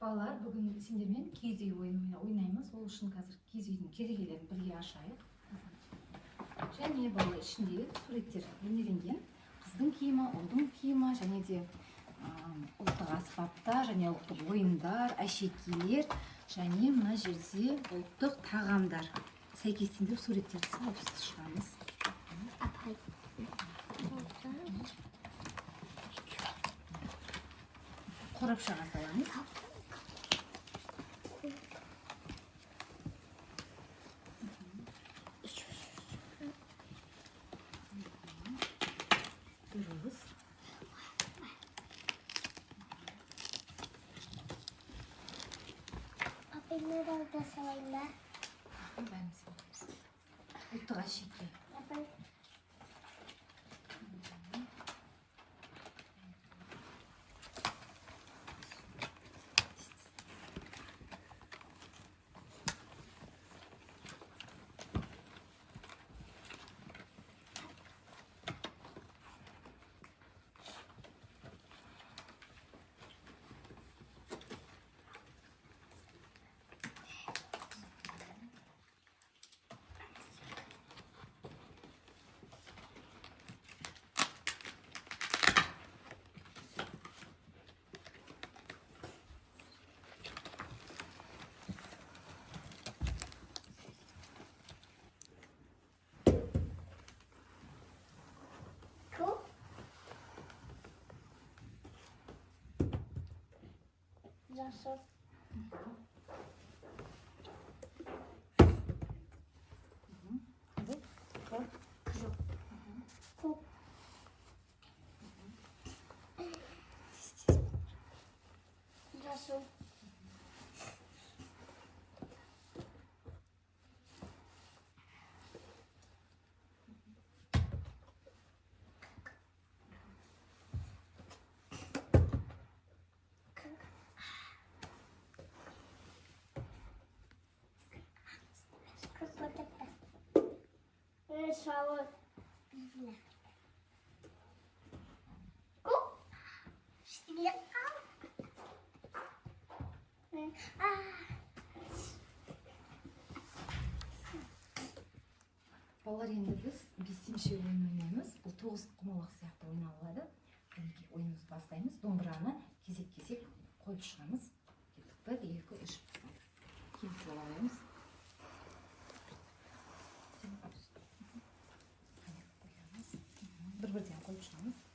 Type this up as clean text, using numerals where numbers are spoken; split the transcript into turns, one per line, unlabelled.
Балалар, бүгін сендермен киіз үй ойынын ойнаймыз. Ол үшін қазір киіз үйдің керегелерін бірге ашайық. Және бұл ішінде суреттер бейнеленген. Қыздың киімі, ұлдың киімі, және де ұлттық аспаптар, және ұлттық ойындар, әшекейлер, және мына жерде ұлттық тағамдар. Сәйкестендіріп суреттерді салып шығамыз. Қорапшаға саламыз. Дұрыс.
Апайны да салайын ба?
Бәрін саламыз. Ұлттық әшекей.
Жасыл. Көк. Жасыл. Шауы. Көк. Штилек.
Балалар, енді біз бесінші ойын ойнаймыз. Бұл 9 құмалақ сияқты ойналады. Ойынымызды бастаймыз. Домбыраны кезек-кезек қойып шығамыз. 1, 2, 3. Келісіп аламыз. Бір-бірден қойып шығамыз.